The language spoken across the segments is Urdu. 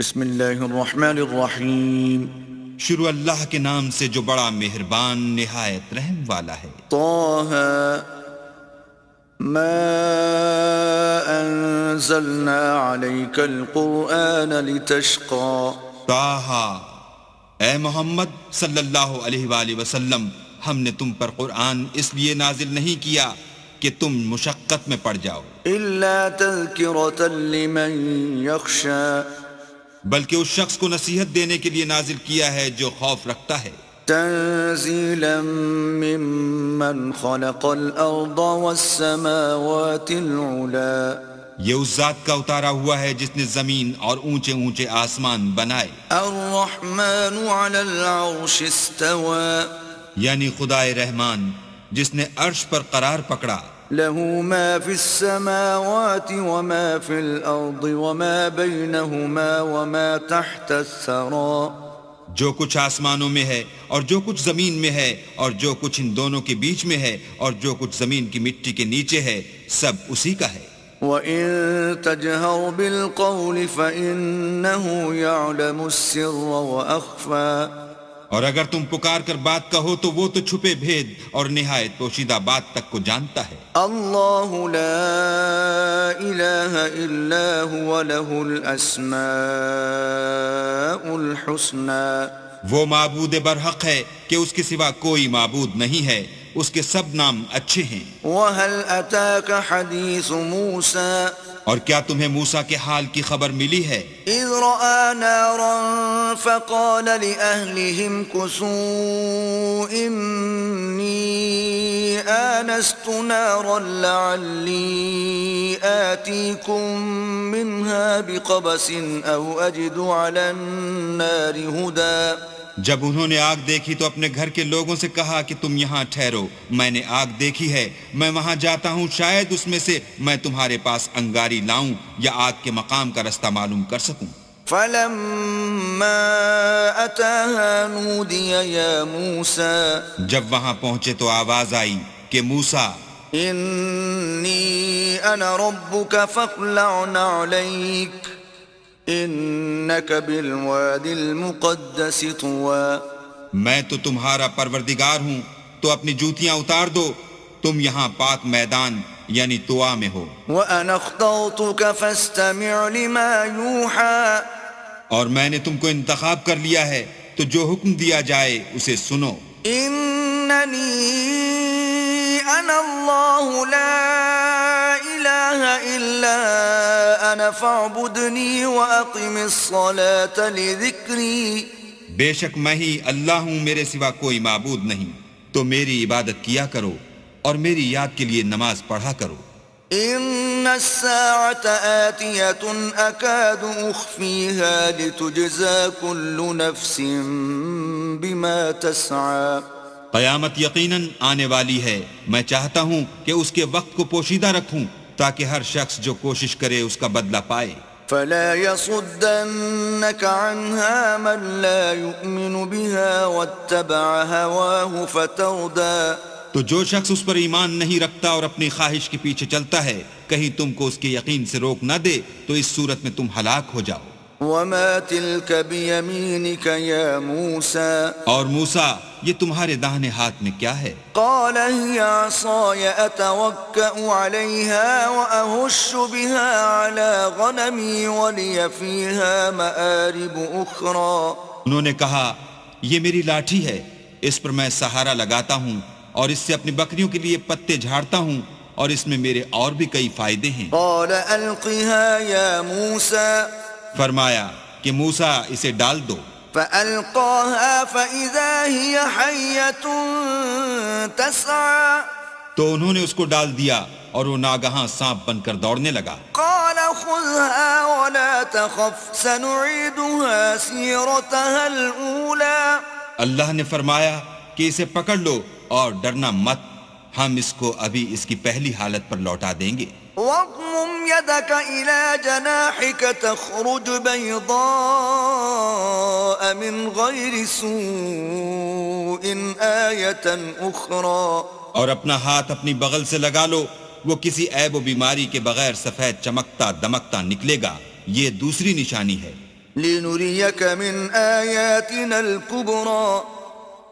بسم اللہ الرحمن الرحیم شروع اللہ کے نام سے جو بڑا مہربان نہایت رحم والا ہے۔ طه ما انزلنا عليك القرآن لتشقى طٰہٰ، اے محمد صلی اللہ علیہ وآلہ وسلم، ہم نے تم پر قرآن اس لیے نازل نہیں کیا کہ تم مشقت میں پڑ جاؤ، إلا تذكرة لمن يخشى بلکہ اس شخص کو نصیحت دینے کے لیے نازل کیا ہے جو خوف رکھتا ہے، تنزيلا ممن خلق الأرض والسماوات العلا یہ اس ذات کا اتارا ہوا ہے جس نے زمین اور اونچے اونچے آسمان بنائے، الرحمن على العرش استوى یعنی خدائے رحمان جس نے عرش پر قرار پکڑا، له ما في السماوات وما في الأرض وما بينهما وما تحت الثرى جو کچھ آسمانوں میں ہے اور جو کچھ زمین میں ہے اور جو کچھ ان دونوں کے بیچ میں ہے اور جو کچھ زمین کی مٹی کے نیچے ہے، سب اسی کا ہے۔ وَإِن تَجْهَرْ بِالْقَوْلِ فَإِنَّهُ يَعْلَمُ السِّرَّ وَأَخْفَى اور اگر تم پکار کر بات کہو تو وہ تو چھپے بھید اور نہایت پوشیدہ بات تک کو جانتا ہے۔ اللہ لا الہ الا هو له الاسماء الحسنى وہ معبود برحق ہے کہ اس کے سوا کوئی معبود نہیں ہے، اس کے سب نام اچھے ہیں۔ وَهَلْ أَتَاكَ حَدِيثُ مُوسَى اور کیا تمہیں موسیٰ کے حال کی خبر ملی ہے؟ إِذْ رَأَى نَارًا فَقَالَ لِأَهْلِهِمْ كُثُوا إِنِّي آنَسْتُ نَارًا لَعَلِّي آتِيكُم مِّنْهَا بِقَبَسٍ أَوْ أَجِدُ عَلَى النَّارِ هُدًى جب انہوں نے آگ دیکھی تو اپنے گھر کے لوگوں سے کہا کہ تم یہاں ٹھہرو، میں نے آگ دیکھی ہے، میں وہاں جاتا ہوں، شاید اس میں سے میں تمہارے پاس انگاری لاؤں یا آگ کے مقام کا رستہ معلوم کر سکوں۔ فَلَمَّا أَتَاهَا نُودِيَ يَا مُوسَى جب وہاں پہنچے تو آواز آئی کہ موسیٰ، إِنِّي أَنَا رَبُّكَ فَاخْلَعْ نَعْلَيْكَ إِنَّكَ بِالْوَادِ الْمُقَدَّسِ طُوًى میں تو تمہارا پروردگار ہوں، تو اپنی جوتیاں اتار دو، تم یہاں پاک میدان یعنی طوا میں ہو، وَأَنَا اخْتَرْتُكَ فَاسْتَمِعْ لِمَا يُوحَى اور میں نے تم کو انتخاب کر لیا ہے، تو جو حکم دیا جائے اسے سنو۔ إِنَّنِي أَنَا اللَّهُ لَا إِلَهَ إِلَّا أَنَا فَاعْبُدْنِي وَأَقِمِ الصَّلَاةَ لِذِكْرِي بے شک میں ہی اللہ ہوں، میرے سوا کوئی معبود نہیں، تو میری عبادت کیا کرو اور میری یاد کے لیے نماز پڑھا کرو۔ إِنَّ السَّاعَةَ آتِيَةٌ أَكَادُ أُخْفِيهَا لِتُجْزَى كُلُّ نَفْسٍ بِمَا تَسْعَى قیامت یقیناً آنے والی ہے، میں چاہتا ہوں کہ اس کے وقت کو پوشیدہ رکھوں تاکہ ہر شخص جو کوشش کرے اس کا بدلہ پائے۔ فَلَا يَصُدَّنَّكَ عَنْهَا مَن لَّا يُؤْمِنُ بِهَا وَاتَّبَعَ هَوَاهُ فَتَرْدَىٰ تو جو شخص اس پر ایمان نہیں رکھتا اور اپنی خواہش کے پیچھے چلتا ہے، کہیں تم کو اس کے یقین سے روک نہ دے تو اس صورت میں تم ہلاک ہو جاؤ۔ وَمَا تِلْكَ بِيَمِينِكَ يَا مُوسَىٰ اور موسیٰ، یہ تمہارے داہنے ہاتھ میں کیا ہے؟ قَالَ هِيَ عَصَايَ أَتَوَكَّأُ عَلَيْهَا وَأَهُشُّ بِهَا عَلَىٰ غَنَمِي وَلِيَ فِيهَا مَآرِبُ أُخْرَىٰ انہوں نے کہا، یہ میری لاٹھی ہے، اس پر میں سہارا لگاتا ہوں اور اس سے اپنی بکریوں کے لیے پتے جھاڑتا ہوں اور اس میں میرے اور بھی کئی فائدے ہیں۔ قَالَ أَلْقِهَا يَا مُوسَىٰ فرمایا کہ موسیٰ اسے ڈال دو۔ فَأَلْقَاهَا فَإِذَا هِيَ حَيَّةٌ تَسْعَىٰ تو انہوں نے اس کو ڈال دیا اور وہ ناگہاں سانپ بن کر دوڑنے لگا۔ قَالَ خُذْهَا وَلَا تَخَفْ سَنُعِيدُهَا سِيرَتَهَا الْأُولَىٰ اللہ نے فرمایا کہ اسے پکڑ لو اور ڈرنا مت، ہم اس کو ابھی اس کی پہلی حالت پر لوٹا دیں گے۔ وَاضْمُمْ يَدَكَ إِلَىٰ جَنَاحِكَ تَخْرُجْ بَيْضَاءَ مِنْ غَيْرِ سُوءٍ آيَةً أُخْرَىٰ اور اپنا ہاتھ اپنی بغل سے لگا لو، وہ کسی عیب و بیماری کے بغیر سفید چمکتا دمکتا نکلے گا، یہ دوسری نشانی ہے۔ لنريك من آياتنا الكبرى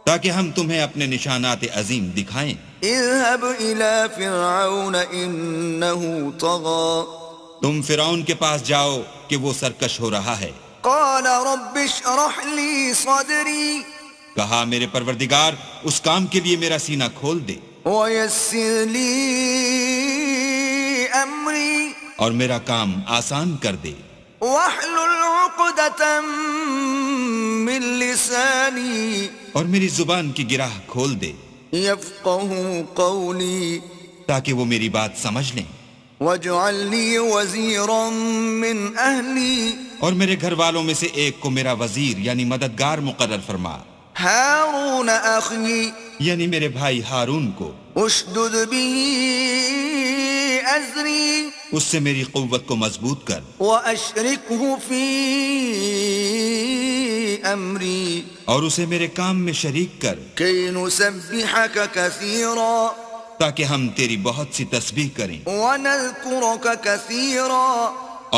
تاکہ ہم تمہیں اپنے نشانات عظیم دکھائیں۔ اذهب إلى فرعون إنه طغى تم فرعون کے پاس جاؤ کہ وہ سرکش ہو رہا ہے۔ قال رب اشرح لي صدري کہا میرے پروردگار اس کام کے لیے میرا سینہ کھول دے ويسر لي أمري اور میرا کام آسان کر دے، واحلل عقدة من لساني اور میری زبان کی گرہ کھول دے يفقه قولي تاکہ وہ میری بات سمجھ لیں، واجعل لي وزيرا من أهلي اور میرے گھر والوں میں سے ایک کو میرا وزیر یعنی مددگار مقرر فرما، هارون أخي یعنی میرے بھائی ہارون کو، اشدد به أزري اس سے میری قوت کو مضبوط کر وأشركه في أمري اور اسے میرے کام میں شریک کر كي نسبحك كثيرا تاکہ ہم تیری بہت سی تسبیح کریں ونذكرك كثيرا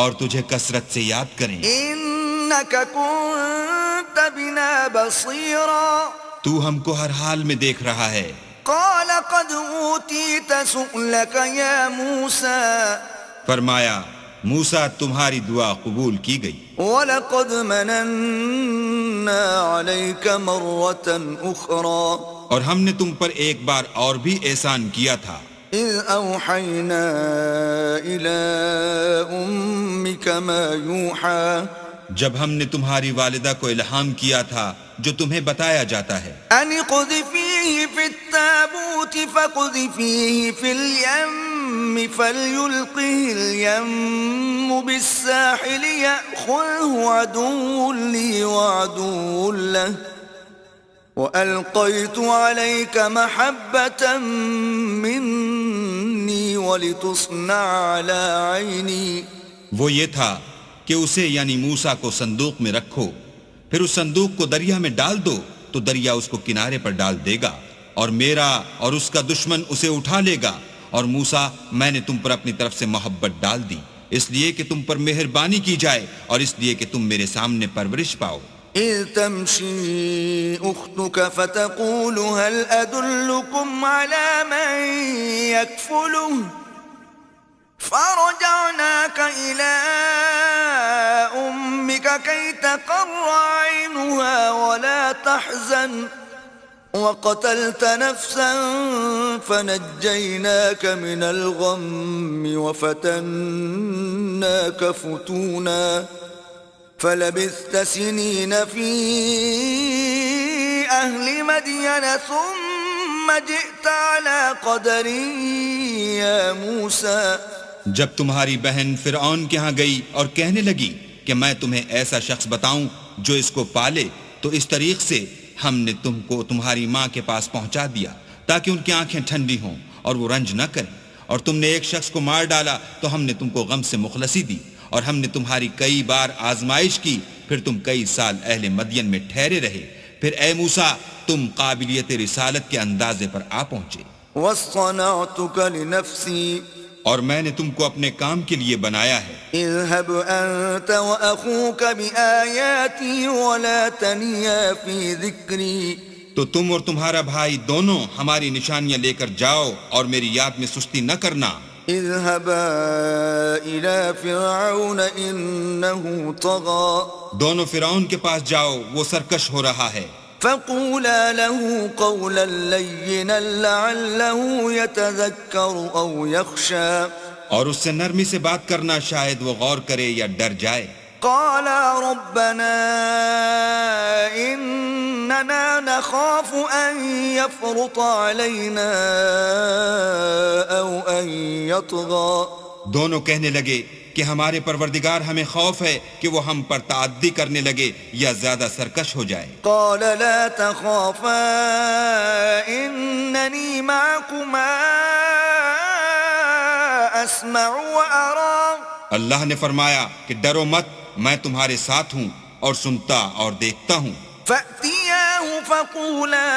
اور تجھے کثرت سے یاد کریں۔ إنك كنت بنا بصيرا تو ہم کو ہر حال میں دیکھ رہا ہے۔ قال قد أوتيت سؤلك يا موسى فرمایا موسیٰ تمہاری دعا قبول کی گئی، وَلَقَدْ مَنَنَّا عَلَيْكَ مَرَّةً أُخْرَى اور ہم نے تم پر ایک بار اور بھی احسان کیا تھا، إِذْ أَوْحَيْنَا إِلَىٰ أُمِّكَ مَا يُوحَىٰ جب ہم نے تمہاری والدہ کو الہام کیا تھا جو تمہیں بتایا جاتا ہے، أَنِ اقْذِفِيهِ فِي التَّابُوتِ فَاقْذِفِيهِ فِي الْيَمِّ فَلْيُلْقِهِ الْيَمُّ بِالسَّاحِلِ يَأْخُذْهُ عَدُوٌّ لِّي وَعَدُوٌّ لَّهُ وَأَلْقَيْتُ عَلَيْكَ مَحَبَّةً مِّنِّي وَلِتُصْنَعَ عَلَىٰ عَيْنِي وہ یہ تھا کہ اسے یعنی موسیٰ کو صندوق میں رکھو، پھر اس صندوق کو دریا میں ڈال دو تو دریا اس کو کنارے پر ڈال دے گا، اور میرا اور اس کا دشمن اسے اٹھا لے گا، اور موسیٰ میں نے تم پر اپنی طرف سے محبت ڈال دی اس لیے کہ تم پر مہربانی کی جائے اور اس لیے کہ تم میرے سامنے پرورش پاؤ۔ إذ تمشي أختك فتقول هل أدلكم على من يكفله فرجعناك إلى أمك كي تقر عينها ولا تحزن وقتلت نفسا فنجيناك من الغم وفتناك فتونا فلبثت سنين في أهل مدين ثم جئت على قدر يا موسى جب تمہاری بہن فرعون کے ہاں گئی اور کہنے لگی کہ میں تمہیں ایسا شخص بتاؤں جو اس کو پالے، تو اس طریق سے ہم نے تم کو تمہاری ماں کے پاس پہنچا دیا تاکہ ان کی آنکھیں ٹھنڈی ہوں اور وہ رنج نہ کریں، اور تم نے ایک شخص کو مار ڈالا تو ہم نے تم کو غم سے مخلصی دی، اور ہم نے تمہاری کئی بار آزمائش کی، پھر تم کئی سال اہل مدین میں ٹھہرے رہے، پھر اے موسیٰ تم قابلیت رسالت کے اندازے پر آ پہنچے، واصطنعتك لنفسي اور میں نے تم کو اپنے کام کے لیے بنایا ہے۔ اذهب أنت وأخوك بآياتي ولا تنيا في ذكري تو تم اور تمہارا بھائی دونوں ہماری نشانیاں لے کر جاؤ اور میری یاد میں سستی نہ کرنا۔ اذهبا إلى فرعون إنه طغى دونوں فرعون کے پاس جاؤ، وہ سرکش ہو رہا ہے، فقولا له قولا لينا لعله يتذكر أو يخشى اور اس سے نرمی سے بات کرنا، شاید وہ غور کرے یا ڈر جائے۔ قالا ربنا إننا نخاف أن يفرط علينا أو أن يطغى دونوں کہنے لگے کہ ہمارے پروردگار ہمیں خوف ہے کہ وہ ہم پر تعدی کرنے لگے یا زیادہ سرکش ہو جائے۔ قال لا تخافا إنني معكما أسمع وأرى اللہ نے فرمایا کہ ڈرو مت، میں تمہارے ساتھ ہوں اور سنتا اور دیکھتا ہوں۔ فأتياه فقولا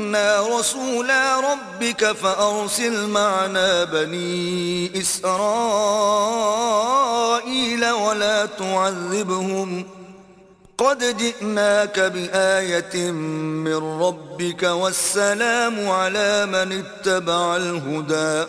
إنا رسولا ربك فأرسل معنا بني إسرائيل ولا تعذبهم قد جئناك بآية من ربك والسلام على من اتبع الهدى.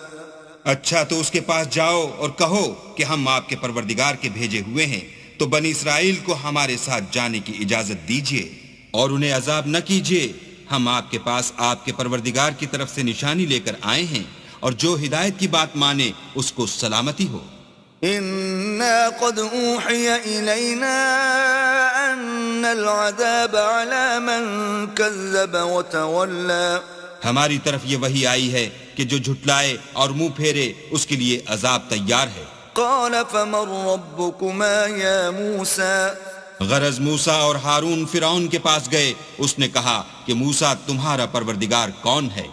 اچھا تو اس کے پاس جاؤ اور کہو کہ ہم آپ کے پروردگار کے بھیجے ہوئے ہیں، تو بنی اسرائیل کو ہمارے ساتھ جانے کی اجازت دیجیے اور انہیں عذاب نہ کیجیے. ہم آپ کے پاس آپ کے پروردگار کی طرف سے نشانی لے کر آئے ہیں، اور جو ہدایت کی بات مانے اس کو سلامتی ہو. إنا قد أوحي إلينا أن العذاب على من كذب وتولى. ہماری طرف یہ وحی آئی ہے کہ جو جھٹلائے اور منہ پھیرے اس کے لیے عذاب تیار ہے. قال فمن ربكما يا موسى. غرض موسیٰ اور ہارون فرعون کے پاس گئے. اس نے کہا کہ موسیٰ تمہارا پروردگار کون ہے؟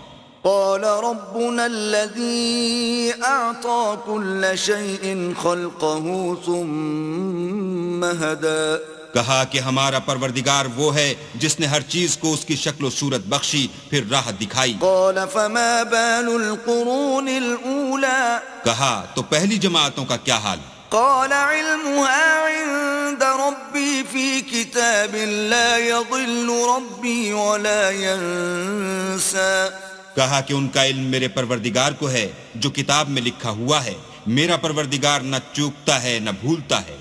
قال ربنا الذي أعطى كل شيء خلقه ثم هدى. کہا کہ ہمارا پروردگار وہ ہے جس نے ہر چیز کو اس کی شکل و صورت بخشی پھر راہ دکھائی. قال فما بال القرون الأولى. کہا تو پہلی جماعتوں کا کیا حال؟ قال علمها عند ربي في كتاب لا يضل ربي ولا ينسى. کہا کہ ان کا علم میرے پروردگار کو ہے جو کتاب میں لکھا ہوا ہے. میرا پروردگار نہ چوکتا ہے نہ بھولتا ہے.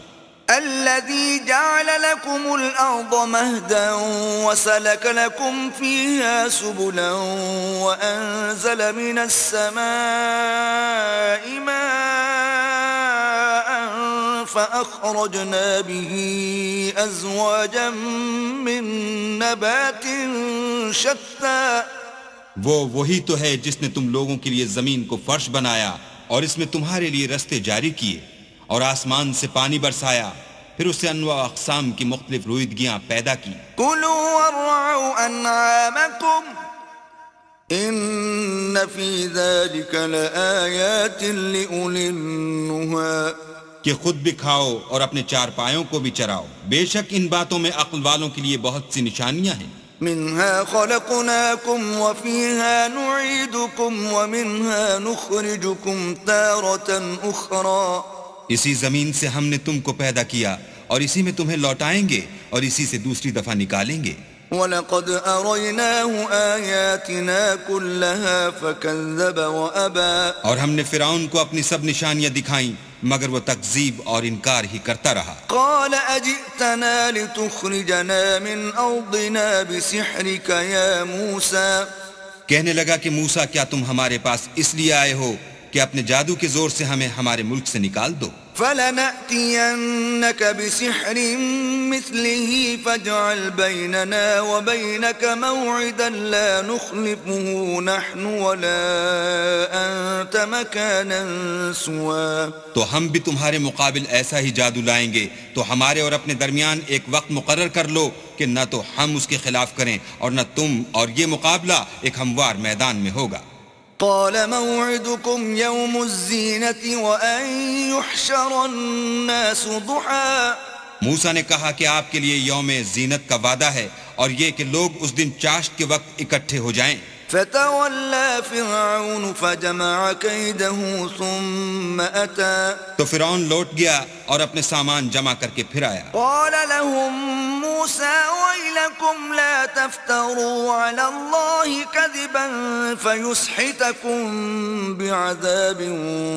الذي جعل لكم الأرض مهدا وسلك لكم فيها سبلا وأنزل من السماء ماء فأخرجنا به أزواجا من نبات شتى. وہی تو ہے جس نے تم لوگوں کے لیے زمین کو فرش بنایا اور اس میں تمہارے لیے رستے جاری کیے اور آسمان سے پانی برسایا، پھر اس سے انواع اقسام کی مختلف رویدگیاں پیدا کی. كلوا وارعوا أنعامكم إن في ذلك لآيات لأولي النهى. کہ خود بھی کھاؤ اور اپنے چار پایوں کو بھی چراؤ، بے شک ان باتوں میں عقل والوں کے لیے بہت سی نشانیاں ہیں. منها خلقناكم وفيها نعيدكم ومنها نخرجكم تارة أخرى. اسی زمین سے ہم نے تم کو پیدا کیا اور اسی میں تمہیں لوٹائیں گے اور اسی سے دوسری دفعہ نکالیں گے. وَلَقَدْ أَرَيْنَاهُ آيَاتِنَا كُلَّهَا فَكَذَّبَ وَأَبَى. اور ہم نے فرعون کو اپنی سب نشانیاں دکھائیں مگر وہ تکذیب اور انکار ہی کرتا رہا. قال أجئتنا لتخرجنا من أرضنا بسحرك يا موسى. کہنے لگا کہ موسیٰ کیا تم ہمارے پاس اس لیے آئے ہو کہ اپنے جادو کے زور سے ہمیں ہمارے ملک سے نکال دو؟ فلنأتينك بسحر مثله فاجعل بيننا وبينك موعدا لا نخلفه نحن ولا أنت مكانا سوى. تو ہم بھی تمہارے مقابل ایسا ہی جادو لائیں گے، تو ہمارے اور اپنے درمیان ایک وقت مقرر کر لو کہ نہ تو ہم اس کے خلاف کریں اور نہ تم، اور یہ مقابلہ ایک ہموار میدان میں ہوگا. قال موعدكم يوم الزينة وأن يحشر الناس ضحى. موسیٰ نے کہا کہ آپ کے لیے یوم زینت کا وعدہ ہے اور یہ کہ لوگ اس دن چاشت کے وقت اکٹھے ہو جائیں. فتولى فرعون فجمع كيده ثم أتى. تو فرعون لوٹ گیا اور اپنے سامان جمع کر کے پھر آیا. قال لهم موسى ويلكم لا تفتروا على الله كذبا فيسحتكم بعذاب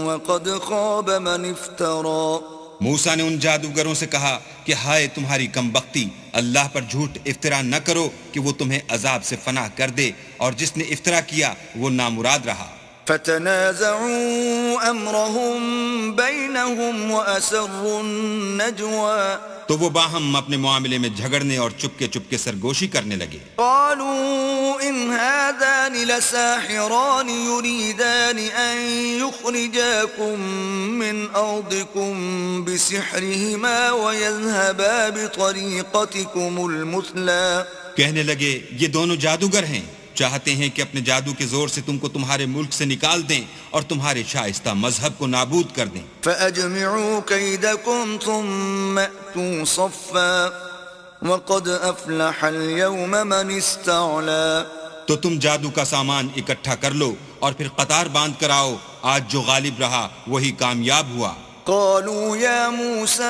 وقد خاب من افترى. موسیٰ نے ان جادوگروں سے کہا کہ ہائے تمہاری کم بختی، اللہ پر جھوٹ افطرا نہ کرو کہ وہ تمہیں عذاب سے فنا کر دے، اور جس نے افطرا کیا وہ نامراد رہا. فتنازعوا امرهم بينهم واسروا النجوى. تو وہ باہم اپنے معاملے میں جھگڑنے اور چپکے چپکے سرگوشی کرنے لگے. قالوا ان هذان لساحران يريدان ان يخرجاكم من ارضكم بسحرهما ويذهبا بطريقتكم المثلى. کہنے لگے یہ دونوں جادوگر ہیں، چاہتے ہیں کہ اپنے جادو کے زور سے تم کو تمہارے ملک سے نکال دیں اور تمہارے شائستہ مذہب کو نابود کر دیں. فأجمعوا كيدكم ثم أتوا صفا وقد أفلح اليوم من استعلى. تو تم جادو کا سامان اکٹھا کر لو اور پھر قطار باندھ کر آؤ، آج جو غالب رہا وہی کامیاب ہوا۔ قالوا يا موسى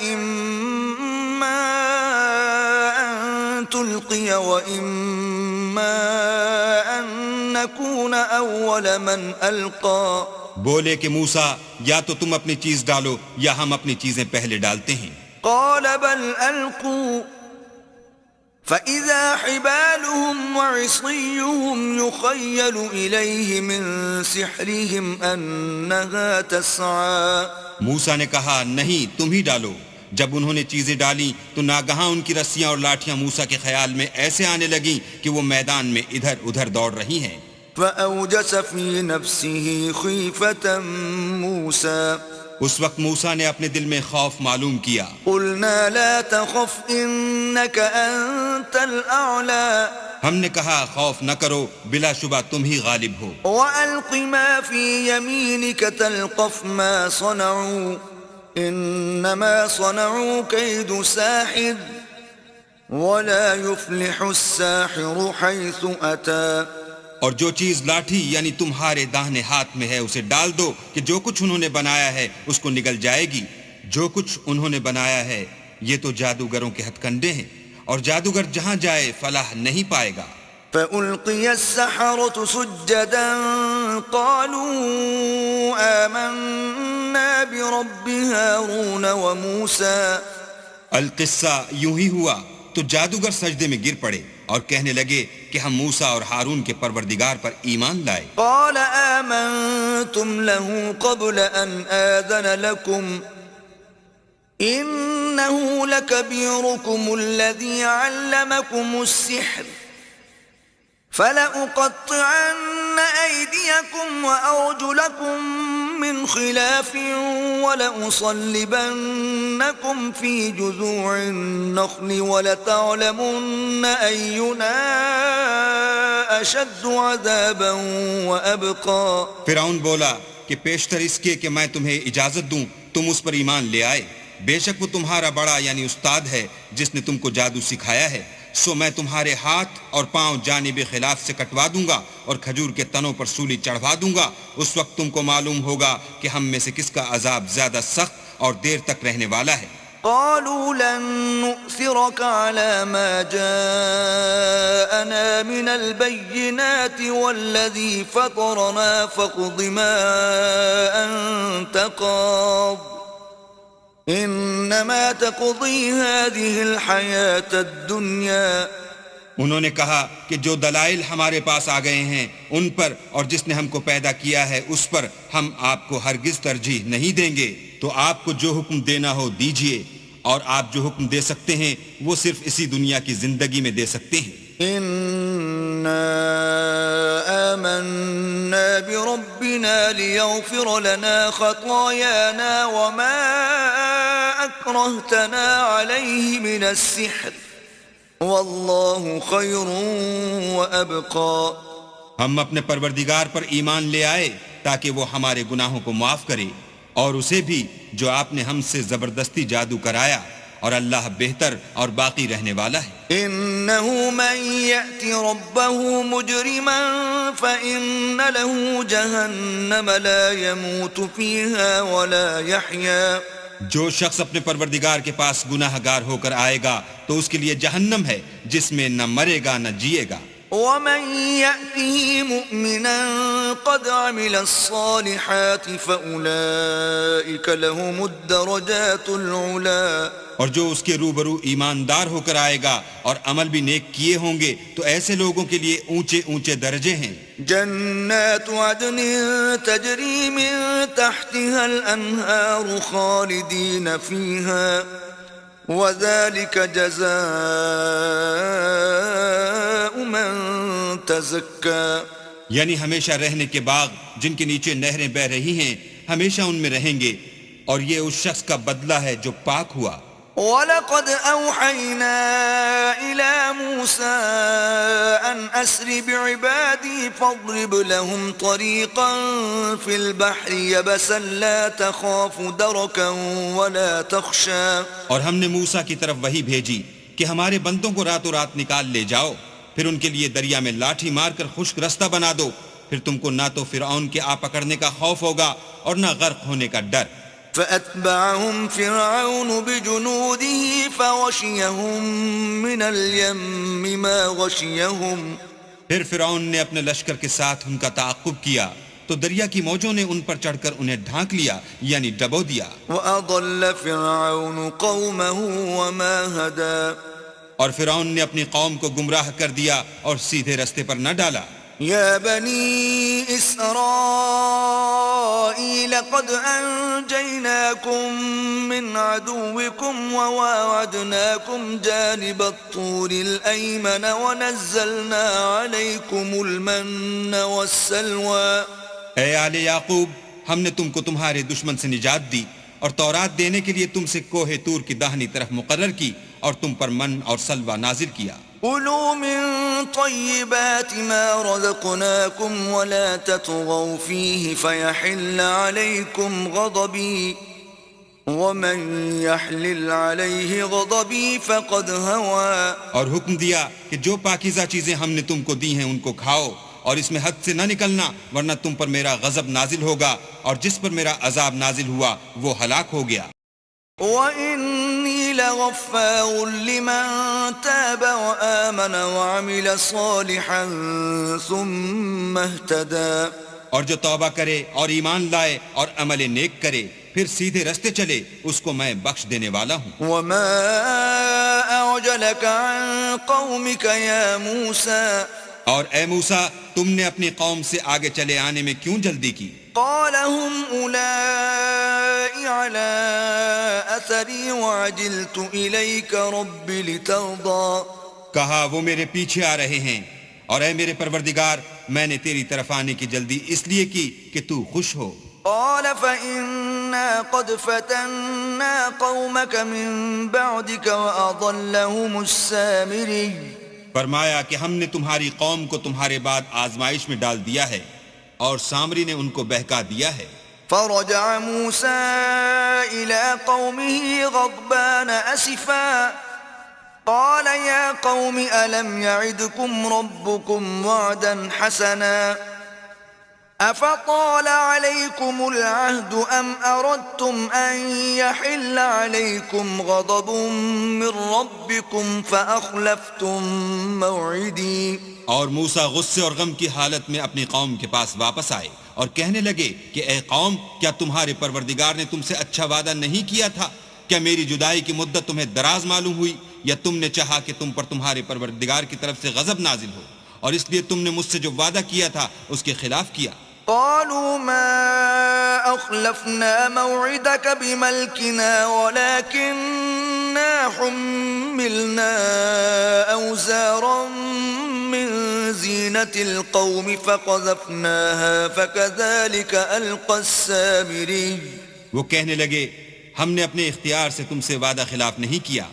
إما أن تلقي وإما أن نكون أول من ألقى بولے کہ موسیٰ یا تو تم اپنی چیز ڈالو یا ہم اپنی چیزیں پہلے ڈالتے ہیں۔ قال بل ألقوا فإذا حبالهم وعصيهم يخيل إليه من سحرهم أنها تسعى۔ موسیٰ نے کہا نہیں تم ہی ڈالو۔ جب انہوں نے چیزیں ڈالی تو ناگہاں ان کی رسیاں اور لاٹھیاں موسیٰ کے خیال میں ایسے آنے لگیں کہ وہ میدان میں ادھر ادھر دوڑ رہی ہیں۔ فأوجس في نفسه خيفة موسى اس وقت موسیٰ نے اپنے دل میں خوف معلوم کیا۔ قلنا لا تخف إنك أنت الأعلى ہم نے کہا خوف نہ کرو، بلا شبہ تم ہی غالب ہو۔ وألق ما في يمينك تلقف ما صنعوا إنما صنعوا كيد ساحر ولا يفلح الساحر حيث أتى۔ اور جو چیز لاٹھی یعنی تمہارے داہنے ہاتھ میں ہے اسے ڈال دو کہ جو کچھ انہوں نے بنایا ہے اس کو نگل جائے گی۔ جو کچھ انہوں نے بنایا ہے یہ تو جادوگروں کے ہتھ کنڈے ہیں، اور جادوگر جہاں جائے فلاح نہیں پائے گا۔ فألقي السحرة سجدا قالوا آمنا برب هارون وموسى۔ القصہ یوں ہی ہوا تو جادوگر سجدے میں گر پڑے اور کہنے لگے کہ ہم موسیٰ اور ہارون کے پروردگار پر ایمان لائے۔ قال آمنتم له قبل أن آذن لكم إنه لكبيركم الذي علمكم السحر فلأقطعن أيديكم وأرجلكم من خلاف ولأصلبنكم في جذوع النخل ولتعلمن أينا أشد عذابا وأبقى۔ فرعون بولا کہ پیشتر اس کے کہ میں تمہیں اجازت دوں تم اس پر ایمان لے آئے، بے شک وہ تمہارا بڑا یعنی استاد ہے جس نے تم کو جادو سکھایا ہے، سو میں تمہارے ہاتھ اور پاؤں جانب خلاف سے کٹوا دوں گا اور کھجور کے تنوں پر سولی چڑھوا دوں گا۔ اس وقت تم کو معلوم ہوگا کہ ہم میں سے کس کا عذاب زیادہ سخت اور دیر تک رہنے والا ہے۔ قالوا لن نؤثرك على ما جاءنا من البينات والذي فطرنا فاقض ما أنت قاض إنما تقضي هذه الحياة الدنيا۔ انہوں نے کہا کہ جو دلائل ہمارے پاس آ گئے ہیں ان پر اور جس نے ہم کو پیدا کیا ہے اس پر ہم آپ کو ہرگز ترجیح نہیں دیں گے، تو آپ کو جو حکم دینا ہو دیجئے، اور آپ جو حکم دے سکتے ہیں وہ صرف اسی دنیا کی زندگی میں دے سکتے ہیں۔ إنا آمنا بربنا ليغفر لنا خطايانا وما أكرهتنا عليه من السحر والله خير وأبقى۔ ہم اپنے پروردگار پر ایمان لے آئے تاکہ وہ ہمارے گناہوں کو معاف کرے، اور اسے بھی جو آپ نے ہم سے زبردستی جادو کرایا، اور اللہ بہتر اور باقی رہنے والا ہے۔ إنه من يأت ربه مجرما فإن له جهنم لا يموت فيها ولا يحيا۔ جو شخص اپنے پروردگار کے پاس گناہ گار ہو کر آئے گا تو اس کے لیے جہنم ہے جس میں نہ مرے گا نہ جیے گا۔ ومن يأته مؤمنا قد عمل الصالحات فأولئك لهم الدرجات العلا۔ اور جو اس کے روبرو ایماندار ہو کر آئے گا اور عمل بھی نیک کیے ہوں گے تو ایسے لوگوں کے لیے اونچے اونچے درجے ہیں۔ جنات عدن تجری من تحتها الانہار خالدین فیہا وذلك جزاء من تزکا۔ یعنی ہمیشہ رہنے کے باغ جن کے نیچے نہریں بہ رہی ہیں، ہمیشہ ان میں رہیں گے، اور یہ اس شخص کا بدلہ ہے جو پاک ہوا۔ وَلَقَدْ أَوْحَيْنَا إِلَى مُوسَىٰ أَنْ أَسْرِ بِعِبَادِي فَاضْرِبْ لَهُمْ طَرِيقًا فِي الْبَحْرِ يَبَسًا لَا تَخَافُ دَرَكًا وَلَا تَخْشَىٰ۔ اور ہم نے موسیٰ کی طرف وحی بھیجی کہ ہمارے بندوں کو راتوں رات نکال لے جاؤ، پھر ان کے لیے دریا میں لاٹھی مار کر خشک رستہ بنا دو، پھر تم کو نہ تو فرعون کے آ پکڑنے کا خوف ہوگا اور نہ غرق ہونے کا ڈر۔ فأتبعهم فرعون بجنوده فغشيهم من اليم ما غشيهم پھر فرعون نے اپنے لشکر کے ساتھ ان کا تعاقب کیا تو دریا کی موجوں نے ان پر چڑھ کر انہیں ڈھانک لیا، یعنی ڈبو دیا۔ وأضل فرعون قومه وما هدى اور فرعون نے اپنی قوم کو گمراہ کر دیا اور سیدھے رستے پر نہ ڈالا۔ يا بني إسرائيل قد أنجيناكم من عدوكم وواعدناكم جانب الطور الأيمن ونزلنا عليكم المن والسلوى۔ اے آل یعقوب، ہم نے تم کو تمہارے دشمن سے نجات دی اور تورات دینے کے لیے تم سے کوہ طور کی داہنی طرف مقرر کی اور تم پر من اور سلوہ نازل کیا۔ كلوا من طيبات ما رزقناكم ولا تطغوا فيه فيحل عليكم غضبي ومن يحلل عليه غضبي فقد هوى۔ اور حکم دیا کہ جو پاکیزہ چیزیں ہم نے تم کو دی ہیں ان کو کھاؤ اور اس میں حد سے نہ نکلنا، ورنہ تم پر میرا غضب نازل ہوگا، اور جس پر میرا عذاب نازل ہوا وہ ہلاک ہو گیا۔ وَإِنِّي لَغَفَّارٌ لِمَن تَابَ وَآمَنَ وَعَمِلَ صَالِحًا ثُمَّ اهْتَدَى۔ اور جو توبہ کرے اور ایمان لائے اور عمل نیک کرے پھر سیدھے رستے چلے، اس کو میں بخش دینے والا ہوں۔ وَمَا أَعْجَلَكَ عَن قَوْمِكَ يَا مُوسَى۔ اور اے موسیٰ، تم نے اپنی قوم سے آگے چلے آنے میں کیوں جلدی کی؟ قال هم أولئك على أثري وعجلت إليك رب لترضى۔ کہا وہ میرے پیچھے آ رہے ہیں، اور اے میرے پروردگار، میں نے تیری طرف آنے کی جلدی اس لیے کی کہ تو خوش ہو۔ قال فإنا قد فتنا قومك من بعدك وأضلهم السامري۔ فرمایا کہ ہم نے تمہاری قوم کو تمہارے بعد آزمائش میں ڈال دیا ہے اور سامری نے ان کو بہکا دیا ہے۔ فرجع موسى إلى قومه غضبان أسفا قال يا قوم ألم يعدكم ربكم وعدا حسنا أفطال عليكم العهد أم أردتم أن يحل عليكم غضب من ربكم فأخلفتم موعدي۔ اور موسیٰ غصے اور غم کی حالت میں اپنی قوم کے پاس واپس آئے اور کہنے لگے کہ اے قوم، کیا تمہارے پروردگار نے تم سے اچھا وعدہ نہیں کیا تھا؟ کیا میری جدائی کی مدت تمہیں دراز معلوم ہوئی، یا تم نے چاہا کہ تم پر تمہارے پروردگار کی طرف سے غضب نازل ہو اور اس لیے تم نے مجھ سے جو وعدہ کیا تھا اس کے خلاف کیا؟ قالوا ما أخلفنا موعدك بملكنا ولكننا حملنا أوزارا من زينة القوم فقذفناها فكذلك ألقى السامري۔ وہ کہنے لگے ہم نے اپنے اختیار سے تم سے وعدہ خلاف نہیں کیا،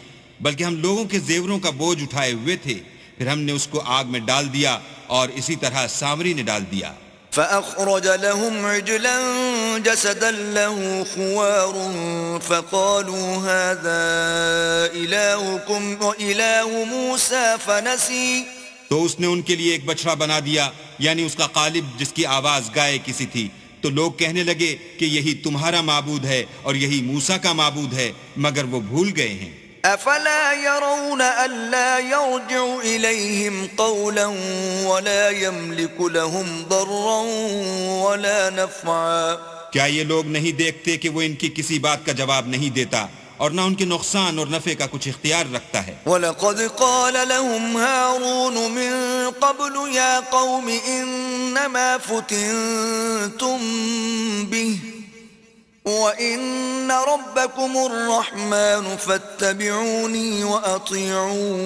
بلکہ ہم لوگوں کے زیوروں کا بوجھ اٹھائے ہوئے تھے، پھر ہم نے اس کو آگ میں ڈال دیا اور اسی طرح سامری نے ڈال دیا۔ فأخرج لهم عجلا جسدا له خوار فقالوا هذا إلهكم وإله موسى فنسي۔ تو اس نے ان کے لیے ایک بچڑا بنا دیا، یعنی اس کا قالب جس کی آواز گائے کسی تھی، تو لوگ کہنے لگے کہ یہی تمہارا معبود ہے اور یہی موسیٰ کا معبود ہے، مگر وہ بھول گئے ہیں۔ أفلا يرون ألا يرجع إليهم قولا ولا يملك لهم ضرا ولا نفعا۔ کیا یہ لوگ نہیں دیکھتے کہ وہ ان کی کسی بات کا جواب نہیں دیتا اور نہ ان کے نقصان اور نفع کا کچھ اختیار رکھتا ہے؟ وَلَقَدْ قَالَ لَهُمْ هَارُونُ مِن قَبْلُ يَا قَوْمِ إِنَّمَا فُتِنْتُمْ بِهِ وَإِنَّ رَبَّكُمُ الرَّحْمَنُ فَاتَّبِعُونِي وَأَطِيعُوا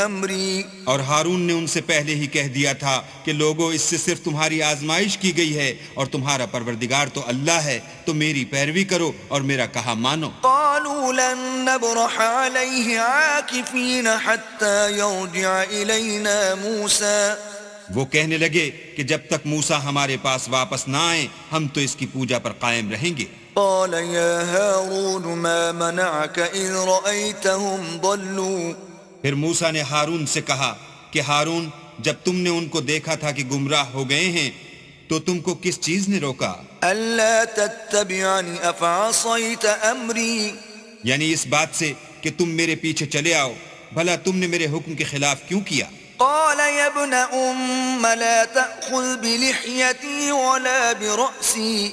أَمْرِي۔ اور ہارون نے ان سے پہلے ہی کہہ دیا تھا کہ لوگوں، اس سے صرف تمہاری آزمائش کی گئی ہے اور تمہارا پروردگار تو اللہ ہے، تو میری پیروی کرو اور میرا کہا مانو۔ قالوا لن نبرح عليه عاكفين حتى يرجع إلينا موسى۔ وہ کہنے لگے کہ جب تک موسیٰ ہمارے پاس واپس نہ آئیں ہم تو اس کی پوجا پر قائم رہیں گے۔ قال يا هارون ما منعك إذ رأيتهم ضلوا۔ پھر موسیٰ نے ہارون سے کہا کہ ہارون جب تم نے ان کو دیکھا تھا کہ گمراہ ہو گئے ہیں تو تم کو کس چیز نے روکا؟ ألا تتبعني أفعصيت أمري یعنی اس بات سے کہ تم میرے پیچھے چلے آؤ، بھلا تم نے میرے حکم کے خلاف کیوں کیا؟ قال يا ابن أم لا تأخذ بلحيتي ولا برأسي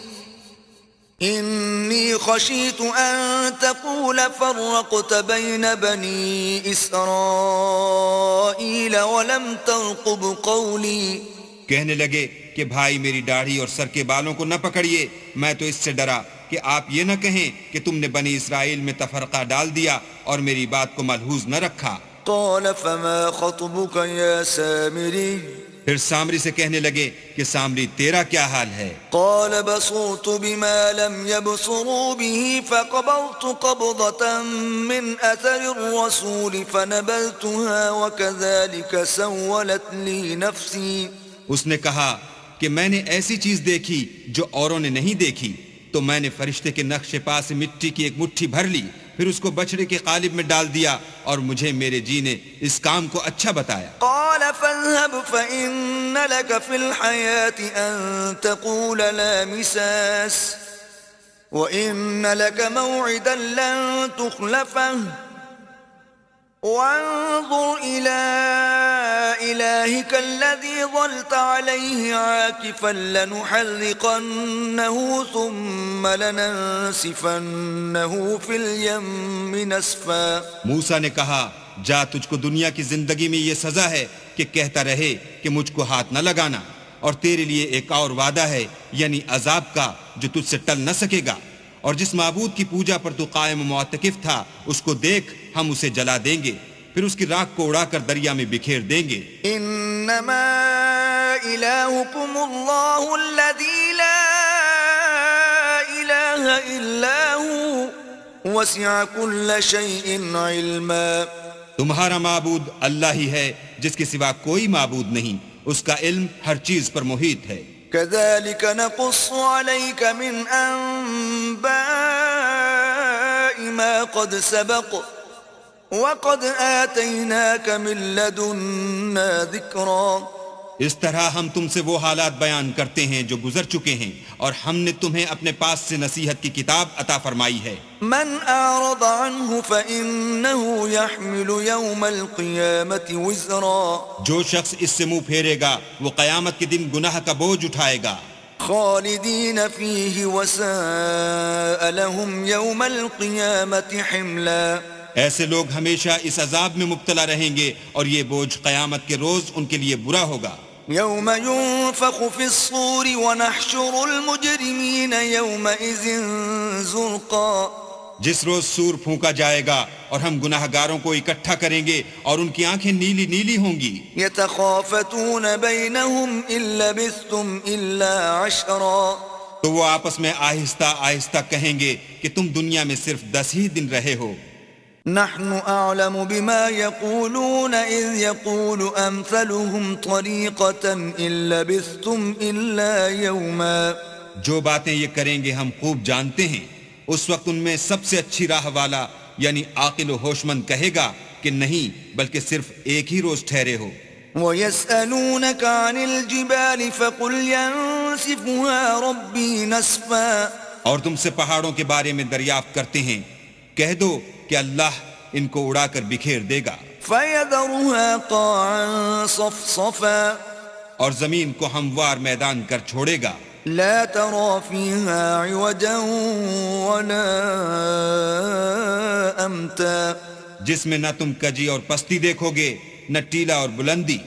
إني خشيت أن تقول فرقت بين بني إسرائيل ولم ترقب قولي. کہنے لگے کہ بھائی میری داڑھی اور سر کے بالوں کو نہ پکڑیے، میں تو اس سے ڈرا کہ آپ یہ نہ کہیں کہ تم نے بنی اسرائیل میں تفرقہ ڈال دیا اور میری بات کو ملحوظ نہ رکھا. قال فما خطبك يا سامري پھر سامری سے کہنے لگے کہ سامری تیرا کیا حال ہے؟ قال بصرت بما لم يبصروا به فقبضت قبضة من أثر الرسول فنبذتها وكذلك سولت لي نفسي. اس نے کہا کہ میں نے ایسی چیز دیکھی جو اوروں نے نہیں دیکھی، تو میں نے فرشتے کے نقش پا سے مٹی کی ایک مٹھی بھر لی، پھر اس کو بچڑے کے قالب میں ڈال دیا، اور مجھے میرے جی نے اس کام کو اچھا بتایا. قال فاذهب فإن لك في الحياة أن تقول لا مساس وإن لك موعدا لن تخلفه وانظر إلى إلهك الذي ظلت عليه عاكفا لنحرقنه ثم لننسفنه في اليم نسفا. موسیٰ نے کہا جا، تجھ کو دنیا کی زندگی میں یہ سزا ہے کہ کہتا رہے کہ مجھ کو ہاتھ نہ لگانا، اور تیرے لیے ایک اور وعدہ ہے یعنی عذاب کا جو تجھ سے ٹل نہ سکے گا، اور جس معبود کی پوجا پر تو قائم و معتکف تھا اس کو دیکھ، ہم اسے جلا دیں گے، پھر اس کی راکھ کو اڑا کر دریا میں بکھیر دیں گے. انما الہکم اللہ الذی لا الہ الا ہوا وسع کل شیء علما. تمہارا معبود اللہ ہی ہے جس کے سوا کوئی معبود نہیں، اس کا علم ہر چیز پر محیط ہے. كذلك نقص عليك من أنباء ما قد سبق وقد آتيناك من لدنا ذكرا. اس طرح ہم تم سے وہ حالات بیان کرتے ہیں جو گزر چکے ہیں، اور ہم نے تمہیں اپنے پاس سے نصیحت کی کتاب عطا فرمائی ہے. من أعرض عنه فإنه يحمل يوم القيامة وزرا. جو شخص اس سے منہ پھیرے گا وہ قیامت کے دن گناہ کا بوجھ اٹھائے گا. خالدين فيه وساء لهم يوم القيامة حملا. ایسے لوگ ہمیشہ اس عذاب میں مبتلا رہیں گے، اور یہ بوجھ قیامت کے روز ان کے لیے برا ہوگا. يوم ينفخ في الصور ونحشر المجرمين يومئذ زرقا. جس روز سور پھونکا جائے گا اور ہم گناہ گاروں کو اکٹھا کریں گے اور ان کی آنکھیں نیلی نیلی ہوں گی. يتخافتون بينهم إن لبثتم إلا عشرا. تو وہ آپس میں آہستہ آہستہ کہیں گے کہ تم دنیا میں صرف 10 ہی دن رہے ہو. نحن أعلم بما يقولون إذ يقول أمثلهم طريقة إن لبثتم إلا يوما. جو باتیں یہ کریں گے ہم خوب جانتے ہیں. اس وقت ان میں سب سے اچھی راہ والا یعنی عاقل و ہوش مند کہے گا کہ نہیں بلکہ صرف ایک ہی روز ٹھہرے ہو. وَيَسْأَلُونَكَ عَنِ الْجِبَالِ فَقُلْ يَنسِفُهَا رَبِّي نَسْفًا. اور تم سے پہاڑوں کے بارے میں دریافت کرتے ہیں، کہہ دو کہ اللہ ان کو اڑا کر بکھیر دے گا. فَيَذَرُهَا قَاعًا صَفْصَفًا. اور زمین کو ہموار میدان کر چھوڑے گا. لا ترى فيها عوجا ولا أمتا. جس میں نہ تم کجی اور پستی دیکھو گے نہ ٹیلا اور بلندی.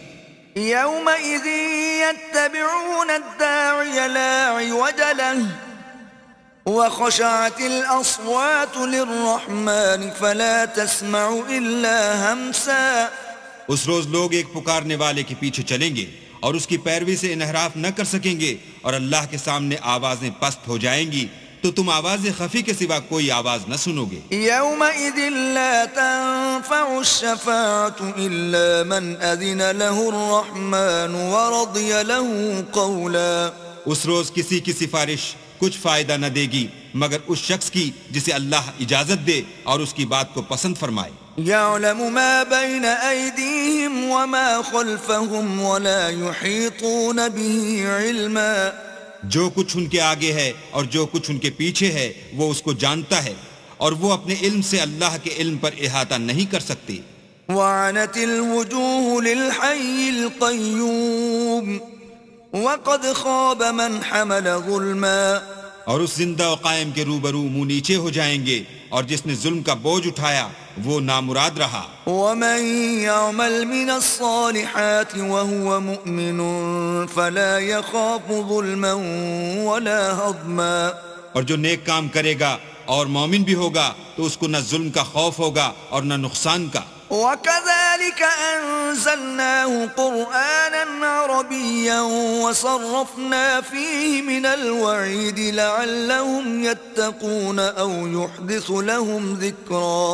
يومئذ يتبعون الداعي لا عوج له وخشعت الأصوات للرحمن فلا تسمع إلا همسا. اس روز لوگ ایک پکارنے والے کے پیچھے چلیں گے اور اس کی پیروی سے انحراف نہ کر سکیں گے، اور اللہ کے سامنے آوازیں پست ہو جائیں گی تو تم آواز خفی کے سوا کوئی آواز نہ سنو گے. يومئذ لا تنفع الشفاعة إلا من أذن له الرحمن ورضي له قولا. اس روز کسی کی سفارش کچھ فائدہ نہ دے گی مگر اس شخص کی جسے اللہ اجازت دے اور اس کی بات کو پسند فرمائے. يعلم ما بين أيديهم وما خلفهم ولا يحيطون به علما. جو کچھ ان کے آگے ہے اور جو کچھ ان کے پیچھے ہے وہ اس کو جانتا ہے اور وہ اپنے علم سے اللہ کے علم پر احاطہ نہیں کر سکتے. وعنت الوجوه للحي القيوم وقد خاب من حمل ظلما. اور اس زندہ و قائم کے روبرو منہ نیچے ہو جائیں گے اور جس نے ظلم کا بوجھ اٹھایا وہ نامراد رہا. ومن يعمل من الصالحات وهو مؤمن فلا يخاف ظلما ولا هضما. اور جو نیک کام کرے گا اور مومن بھی ہوگا تو اس کو نہ ظلم کا خوف ہوگا اور نہ نقصان کا. وكذلك أنزلناه قرآنا عربيا وصرفنا فيه من الوعيد لعلهم يتقون أو يحدث لهم ذكرا.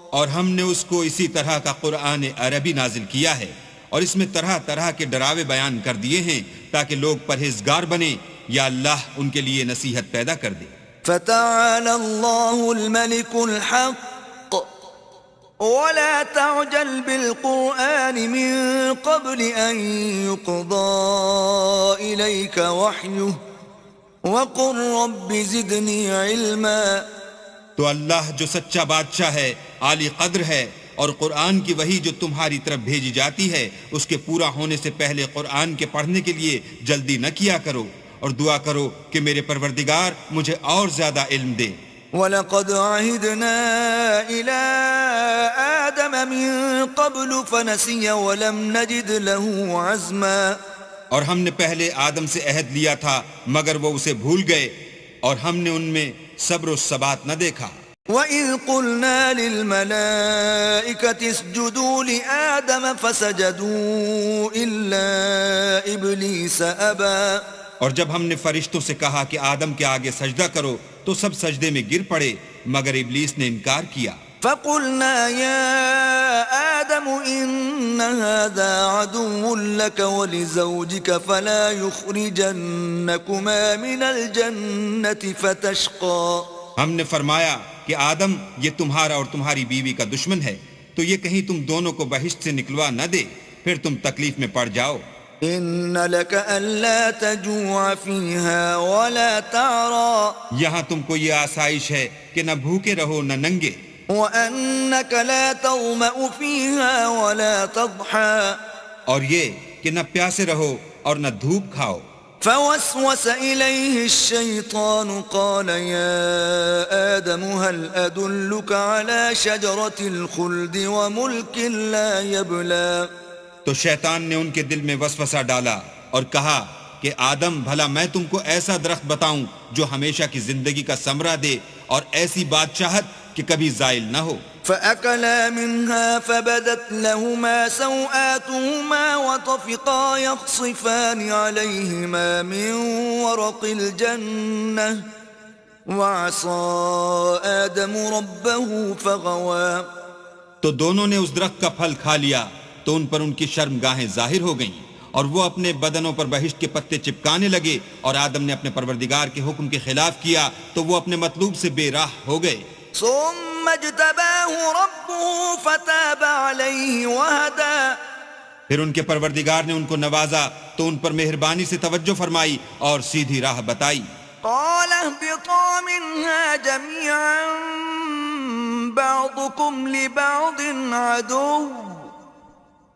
اور ہم نے اس کو اسی طرح کا قرآن عربی نازل کیا ہے اور اس میں طرح طرح کے ڈراوے بیان کر دیے ہیں تاکہ لوگ پرہیزگار بنیں یا اللہ ان کے لیے نصیحت پیدا کر دے. فتعالى الله الملك الحق ولا تعجل بالقرآن من قبل أن يقضى إليك وحيه وقل رب زدني علما. تو اللہ جو سچا بادشاہ ہے، عالی قدر ہے، اور قرآن کی وحی جو تمہاری طرف بھیجی جاتی ہے اس کے پورا ہونے سے پہلے قرآن کے پڑھنے کے لیے جلدی نہ کیا کرو اور دعا کرو کہ میرے پروردگار مجھے اور زیادہ علم دے. وَلَقَدْ عَهِدْنَا إِلَىٰ آدَمَ مِن قَبْلُ فَنَسِيَ وَلَمْ نَجِدْ لَهُ عَزْمًا. اور ہم نے پہلے آدم سے عہد لیا تھا مگر وہ اسے بھول گئے اور ہم نے ان میں صبر و ثبات نہ دیکھا. وَإِذْ قُلْنَا لِلْمَلَائِكَةِ اسْجُدُوا لِآدَمَ فَسَجَدُوا إِلَّا إِبْلِيسَ أَبَىٰ. اور جب ہم نے فرشتوں سے کہا کہ آدم کے آگے سجدہ کرو تو سب سجدے میں گر پڑے مگر ابلیس نے انکار کیا. فَقُلْنَا يَا آدَمُ إِنَّ هَذَا عَدُوٌّ لَكَ وَلِزَوْجِكَ فَلَا يُخْرِجَنَّكُمَا مِنَ الْجَنَّةِ فَتَشْقَىٰ. ہم نے فرمایا کہ آدم یہ تمہارا اور تمہاری بیوی کا دشمن ہے تو یہ کہیں تم دونوں کو بہشت سے نکلوا نہ دے پھر تم تکلیف میں پڑ جاؤ. إِنَّ لَكَ أَلَّا تَجُوعَ فِيهَا وَلَا تَعْرَىٰ. یہاں تم کو یہ آسائش ہے کہ نہ بھوکے رہو نہ ننگے. وَأَنَّكَ لَا تَظْمَأُ فِيهَا وَلَا تَضْحَىٰ. اور یہ کہ نہ پیاسے رہو اور نہ دھوپ کھاؤ. فوسوس إليه الشيطان قال يا آدم هل أدلك على شجرة الخلد وملك لا يبلى. تو شیطان نے ان کے دل میں وسوسہ ڈالا اور کہا کہ آدم بھلا میں تم کو ایسا درخت بتاؤں جو ہمیشہ کی زندگی کا ثمرہ دے اور ایسی بادشاہت کہ کبھی زائل نہ ہو. فأكلا منها فبدت لهما سوآتهما وطفقا يخصفان عليهما من ورق الجنة وعصى آدم ربه فغوى. تو دونوں نے اس درخت کا پھل کھا لیا تو ان پر ان کی شرمگاہیں ظاہر ہو گئیں اور وہ اپنے بدنوں پر بہشت کے پتے چپکانے لگے اور آدم نے اپنے پروردگار کے حکم کے خلاف کیا تو وہ اپنے مطلوب سے بے راہ ہو گئے. ثم اجتباه ربه فتاب عليه وهدى. پھر ان کے پروردگار نے ان کو نوازا تو ان پر مہربانی سے توجہ فرمائی اور سیدھی راہ بتائی. قال اهبطا منها جميعا بعضكم لبعض عدو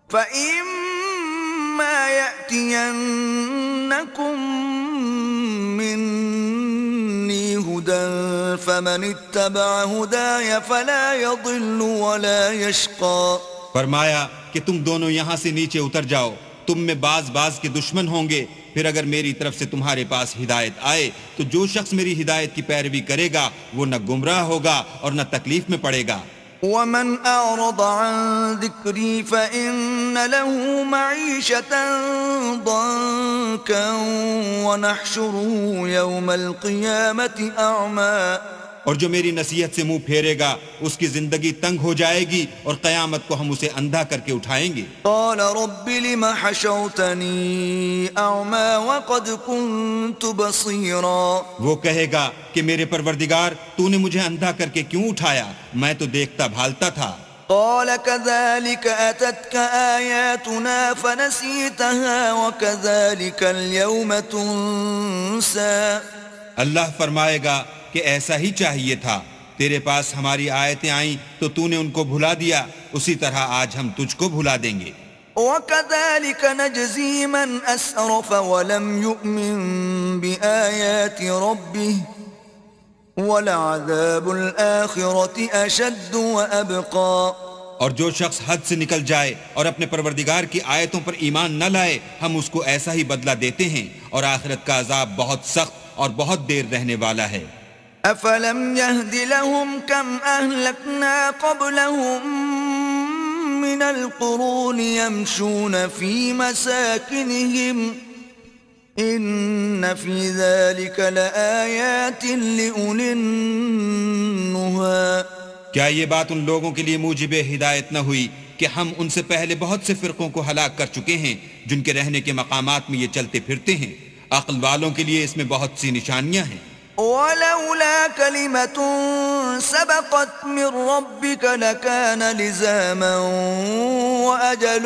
فإما يأتينكم مني هدى فمن اتبع هداي فلا يضل ولا يشقى. فرمایا کہ تم دونوں یہاں سے نیچے اتر جاؤ، تم میں بعض کے دشمن ہوں گے، پھر اگر میری طرف سے تمہارے پاس ہدایت آئے تو جو شخص میری ہدایت کی پیروی کرے گا وہ نہ گمراہ ہوگا اور نہ تکلیف میں پڑے گا. ومن أعرض عن ذكري فإن له معيشة ضنكا ونحشره يوم القيامة أعمى. اور جو میری نصیحت سے منہ پھیرے گا اس کی زندگی تنگ ہو جائے گی اور قیامت کو ہم اسے اندھا کر کے اٹھائیں گے. قال رب لم حشوتني أعمى وقد كنت بصيرا. وہ کہے گا کہ میرے پروردگار تو نے مجھے اندھا کر کے کیوں اٹھایا؟ میں تو دیکھتا بھالتا تھا. قال كذلك أتتك آياتنا فنسيتها وكذلك اليوم تنسى. اللہ فرمائے گا کہ ایسا ہی چاہیے تھا، تیرے پاس ہماری آیتیں آئیں تو تو نے ان کو بھلا دیا، اسی طرح آج ہم تجھ کو بھلا دیں گے. وكذلك نجزي من أسرف ولم يؤمن بآيات ربه ولعذاب الآخرة أشد وأبقى. اور جو شخص حد سے نکل جائے اور اپنے پروردگار کی آیتوں پر ایمان نہ لائے ہم اس کو ایسا ہی بدلہ دیتے ہیں، اور آخرت کا عذاب بہت سخت اور بہت دیر رہنے والا ہے. أفلم يهد لهم كم أهلكنا قبلهم من القرون يمشون في مساكنهم إن في ذلك لآيات لأولي النهى. کیا یہ بات ان لوگوں کے لیے موجب ہدایت نہ ہوئی کہ ہم ان سے پہلے بہت سے فرقوں کو ہلاک کر چکے ہیں جن کے رہنے کے مقامات میں یہ چلتے پھرتے ہیں؟ عقل والوں کے لیے اس میں بہت سی نشانیاں ہیں. ولولا كلمة سبقت من ربك لكان لزاما وأجل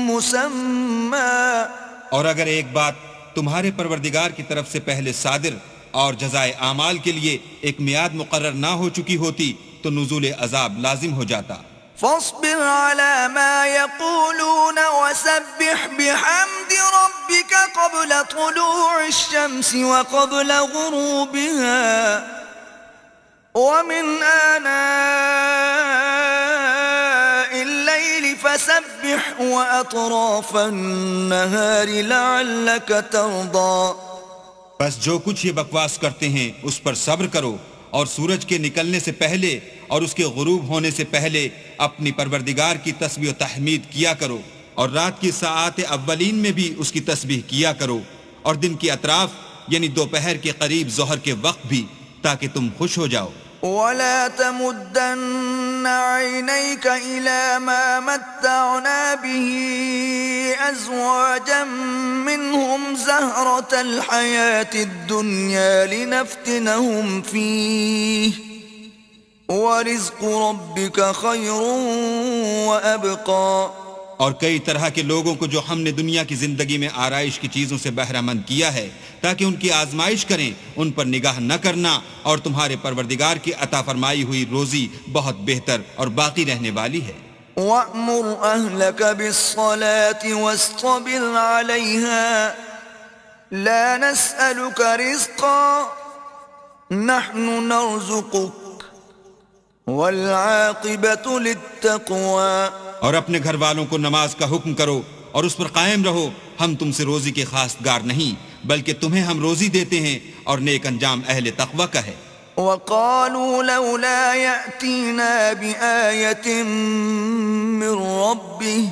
مسمى. اور اگر ایک بات تمہارے پروردگار کی طرف سے پہلے صادر اور جزائے اعمال کے لیے ایک میعاد مقرر نہ ہو چکی ہوتی تو نزول عذاب لازم ہو جاتا. فاصبر على ما يقولون وسبح بحمد ربك قبل طلوع الشمس وقبل غروبها ومن آناء الليل فسبح وأطراف النهار لعلك ترضى. بس جو کچھ یہ بکواس کرتے ہیں اس پر صبر کرو، اور سورج کے نکلنے سے پہلے اور اس کے غروب ہونے سے پہلے اپنی پروردگار کی تسبیح و تحمید کیا کرو، اور رات کی ساعات اولین میں بھی اس کی تسبیح کیا کرو، اور دن کی اطراف یعنی دوپہر کے قریب ظہر کے وقت بھی، تاکہ تم خوش ہو جاؤ. ولا تمدن عينيك إلى ما متعنا به أزواجا منهم زهرة الحياة الدنيا لنفتنهم فيه ورزق ربك خير وأبقى. اور کئی طرح کے لوگوں کو جو ہم نے دنیا کی زندگی میں آرائش کی چیزوں سے بہرہ مند کیا ہے تاکہ ان کی آزمائش کریں، ان پر نگاہ نہ کرنا، اور تمہارے پروردگار کی عطا فرمائی ہوئی روزی بہت بہتر اور باقی رہنے والی ہے. وَأْمُرْ أَهْلَكَ بِالصَّلَاةِ وَاسْطَبِرْ عَلَيْهَا لَا نَسْأَلُكَ رِزْقًا نَحْنُ نَرْزُقُكَ وَالْعَاقِبَةُ لِلتَّقْوَى. اور اپنے گھر والوں کو نماز کا حکم کرو اور اس پر قائم رہو، ہم تم سے روزی کے خواستگار نہیں بلکہ تمہیں ہم روزی دیتے ہیں، اور نیک انجام اہل تقوی کا ہے. وَقَالُوا لَوْلَا يَأْتِينَا بِآيَةٍ مِّن رَّبِّهِ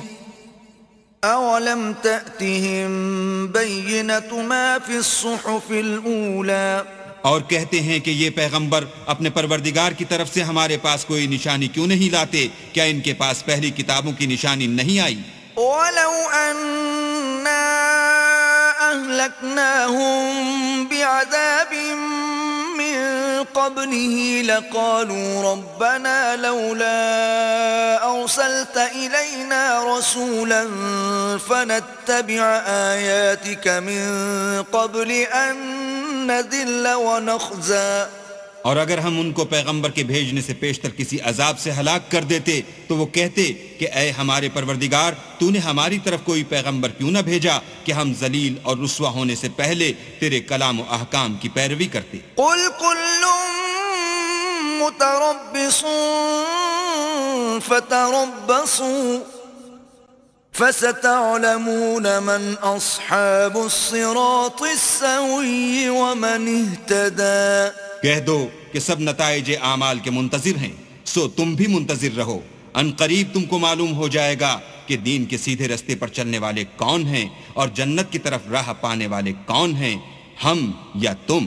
أَوَلَمْ تَأْتِهِم بَيِّنَةُ مَا فِي الصُّحُفِ الْأُولَى. اور کہتے ہیں کہ یہ پیغمبر اپنے پروردگار کی طرف سے ہمارے پاس کوئی نشانی کیوں نہیں لاتے؟ کیا ان کے پاس پہلی کتابوں کی نشانی نہیں آئی؟ وَلَوْ أَنَّا أَهْلَكْنَاهُم بِعَذَابٍ مِّن قَبْلِهِ لَقَالُوا رَبَّنَا لَوْلَا أَرْسَلْتَ إِلَيْنَا رَسُولًا فَنَتَّبِعَ آيَاتِكَ مِن قَبْلِ أَن نَّذِلَّ وَنَخْزَىٰ. اور اگر ہم ان کو پیغمبر کے بھیجنے سے پیشتر کسی عذاب سے ہلاک کر دیتے تو وہ کہتے کہ اے ہمارے پروردگار، تو نے ہماری طرف کوئی پیغمبر کیوں نہ بھیجا کہ ہم ذلیل اور رسوا ہونے سے پہلے تیرے کلام و احکام کی پیروی کرتے. قُلْ كُلٌّ مُّتَرَبِّصٌ فَتَرَبَّصُوا فَسَتَعْلَمُونَ مَنْ أَصْحَابُ الصِّرَاطِ السَّوِيِّ وَمَنِ اهْتَدَىٰ. کہہ دو کہ سب نتائج اعمال کے منتظر ہیں، سو تم بھی منتظر رہو. ان قریب تم کو معلوم ہو جائے گا کہ دین کے سیدھے رستے پر چلنے والے کون ہیں اور جنت کی طرف راہ پانے والے کون ہیں، ہم یا تم.